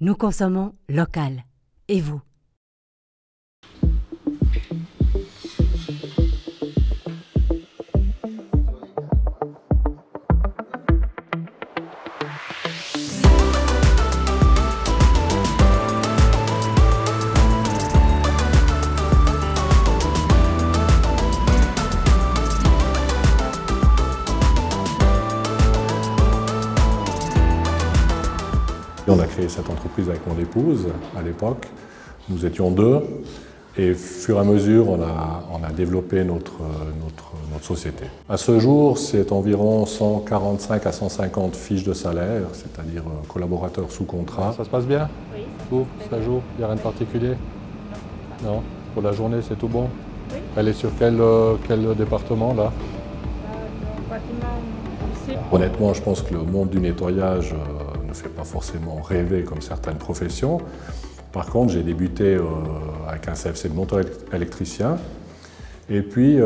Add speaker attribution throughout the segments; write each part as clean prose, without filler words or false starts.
Speaker 1: Nous consommons local. Et vous?
Speaker 2: On a créé cette entreprise avec mon épouse à l'époque. Nous étions deux et au fur et à mesure, on a développé notre société. À ce jour, c'est environ 145 à 150 fiches de salaire, c'est-à-dire collaborateurs sous contrat. Ça se passe bien?
Speaker 3: Oui.
Speaker 2: Tout, ça joue? Il n'y a rien de particulier? Non. Pour la journée, c'est tout bon?
Speaker 3: Oui.
Speaker 2: Elle est sur quel département là?
Speaker 3: Le bâtiment ici.
Speaker 2: Honnêtement, je pense que le monde du nettoyage ne fait pas forcément rêver comme certaines professions. Par contre, j'ai débuté avec un CFC de monteur électricien et puis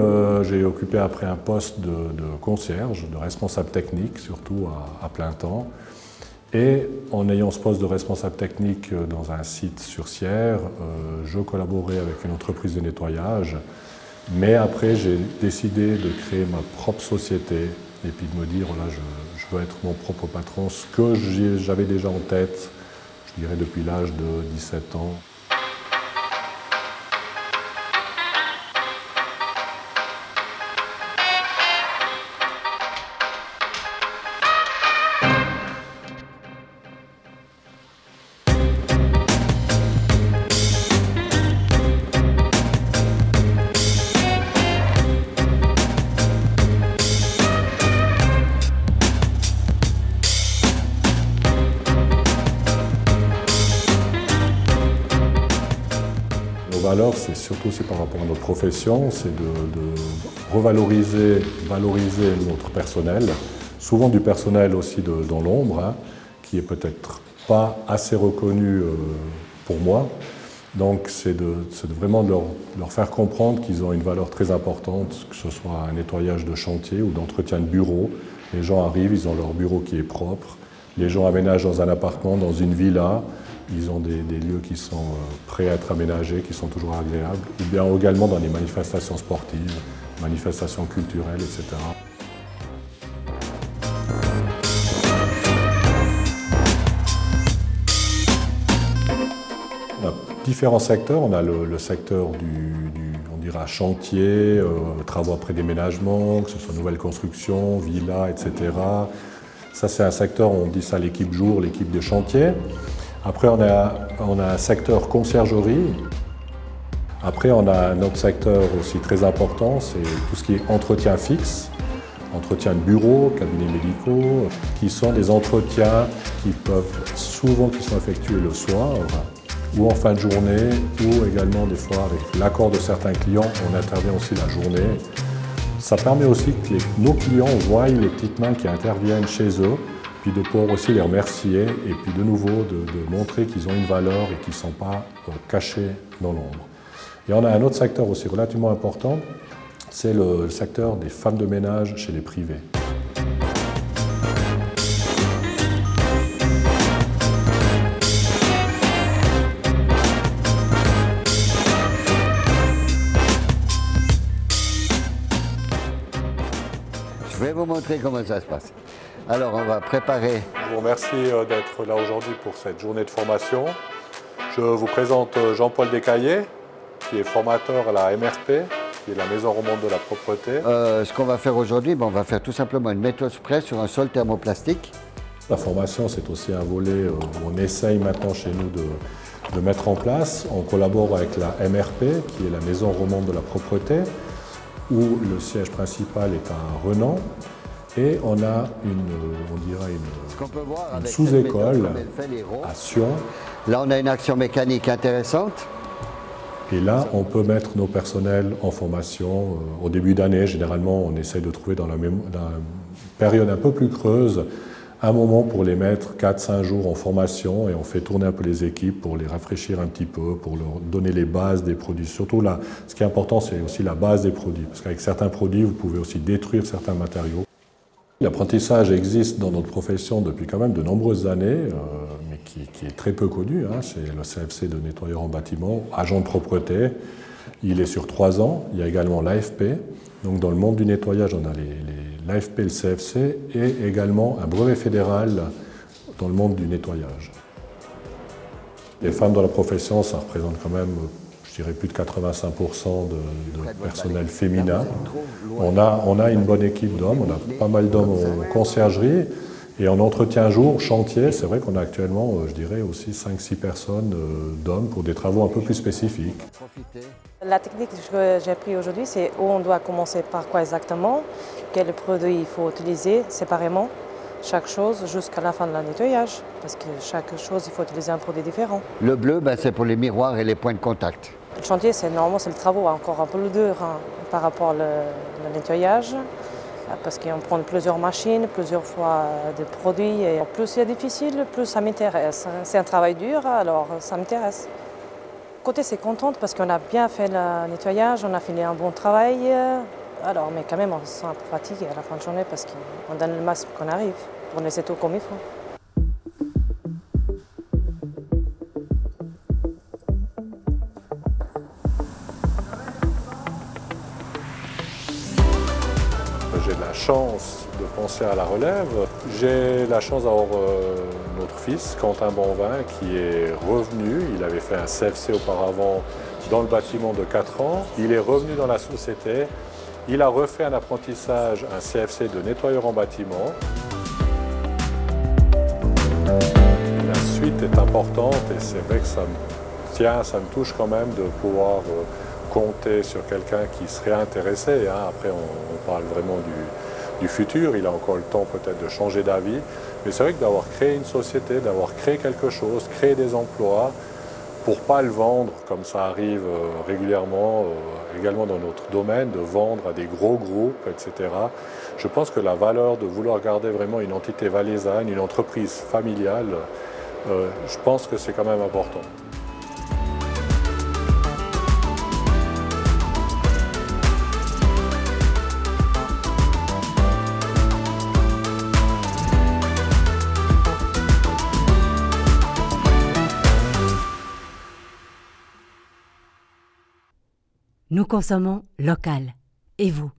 Speaker 2: j'ai occupé après un poste de concierge, de responsable technique, surtout à plein temps. Et en ayant ce poste de responsable technique dans un site sur Sierre, je collaborais avec une entreprise de nettoyage. Mais après, j'ai décidé de créer ma propre société et puis de me dire, voilà, je veux être mon propre patron, ce que j'avais déjà en tête, je dirais depuis l'âge de 17 ans. Nos valeurs, c'est surtout aussi par rapport à notre profession, c'est de valoriser notre personnel, souvent du personnel aussi dans l'ombre, hein, qui est peut-être pas assez reconnu pour moi. Donc c'est vraiment de leur faire comprendre qu'ils ont une valeur très importante, que ce soit un nettoyage de chantier ou d'entretien de bureau. Les gens arrivent, ils ont leur bureau qui est propre. Les gens aménagent dans un appartement, dans une villa. Ils ont des lieux qui sont prêts à être aménagés, qui sont toujours agréables. Ou bien également dans les manifestations sportives, manifestations culturelles, etc. On a différents secteurs. On a le secteur on dira chantier, travaux après déménagement, que ce soit nouvelles constructions, villas, etc. Ça, c'est un secteur, on dit ça l'équipe jour, l'équipe de chantier. Après, on a un secteur conciergerie. Après, on a un autre secteur aussi très important, c'est tout ce qui est entretien fixe, entretien de bureaux, cabinets médicaux, qui sont des entretiens qui sont effectués le soir ou en fin de journée, ou également des fois avec l'accord de certains clients, on intervient aussi la journée. Ça permet aussi que nos clients voient les petites mains qui interviennent chez eux, puis de pouvoir aussi les remercier et puis de nouveau de montrer qu'ils ont une valeur et qu'ils ne sont pas cachés dans l'ombre. Et on a un autre secteur aussi relativement important, c'est le secteur des femmes de ménage chez les privés.
Speaker 4: Je vais vous montrer comment ça se passe. Alors, on va préparer.
Speaker 2: Je vous remercie d'être là aujourd'hui pour cette journée de formation. Je vous présente Jean-Paul Descaillés, qui est formateur à la MRP, qui est la Maison Romande de la Propreté.
Speaker 4: Ce qu'on va faire aujourd'hui, on va faire tout simplement une méthode spray sur un sol thermoplastique.
Speaker 2: La formation, c'est aussi un volet où on essaye maintenant chez nous de mettre en place. On collabore avec la MRP, qui est la Maison Romande de la Propreté, où le siège principal est à Renan. Et on a une sous-école à Sion.
Speaker 4: Là, on a une action mécanique intéressante.
Speaker 2: Et là, on peut mettre nos personnels en formation. Au début d'année, généralement, on essaie de trouver dans la période un peu plus creuse un moment pour les mettre 4-5 jours en formation et on fait tourner un peu les équipes pour les rafraîchir un petit peu, pour leur donner les bases des produits. Surtout là, ce qui est important, c'est aussi la base des produits. Parce qu'avec certains produits, vous pouvez aussi détruire certains matériaux. L'apprentissage existe dans notre profession depuis quand même de nombreuses années, mais qui est très peu connu, hein, c'est le CFC de nettoyeur en bâtiment, agent de propreté. Il est sur 3 ans. Il y a également l'AFP. Donc dans le monde du nettoyage, on a l'AFP, le CFC et également un brevet fédéral dans le monde du nettoyage. Les femmes dans la profession, ça représente quand même, je dirais, plus de 85% de personnel féminin. On a une bonne équipe d'hommes, on a pas mal d'hommes en conciergerie. Et en entretien jour, chantier, c'est vrai qu'on a actuellement, je dirais, aussi 5-6 personnes d'hommes pour des travaux un peu plus spécifiques.
Speaker 5: La technique que j'ai appris aujourd'hui, c'est où on doit commencer par quoi exactement, quel produit il faut utiliser séparément, chaque chose jusqu'à la fin de la nettoyage, parce que chaque chose, il faut utiliser un produit différent.
Speaker 4: Le bleu, c'est pour les miroirs et les points de contact.
Speaker 5: Le chantier, normalement, c'est le travaux encore un peu dur hein, par rapport au nettoyage. Parce qu'on prend plusieurs machines, plusieurs fois des produits. Et plus c'est difficile, plus ça m'intéresse. C'est un travail dur, alors ça m'intéresse. Côté, c'est contente parce qu'on a bien fait le nettoyage, on a fait un bon travail. Alors, mais quand même, on se sent un peu fatigué à la fin de journée parce qu'on donne le maximum qu'on arrive pour laisser tout comme il faut.
Speaker 2: J'ai de la chance de penser à la relève. J'ai la chance d'avoir notre fils, Quentin Bonvin, qui est revenu. Il avait fait un CFC auparavant dans le bâtiment de 4 ans. Il est revenu dans la société. Il a refait un apprentissage, un CFC de nettoyeur en bâtiment. La suite est importante et c'est vrai que ça me touche quand même de pouvoir compter sur quelqu'un qui serait intéressé. Hein. Après, on parle vraiment du futur. Il a encore le temps peut-être de changer d'avis. Mais c'est vrai que d'avoir créé une société, d'avoir créé quelque chose, créé des emplois, pour ne pas le vendre, comme ça arrive régulièrement, également dans notre domaine, de vendre à des gros groupes, etc. Je pense que la valeur de vouloir garder vraiment une entité valaisanne, une entreprise familiale, je pense que c'est quand même important.
Speaker 1: Nous consommons local. Et vous ?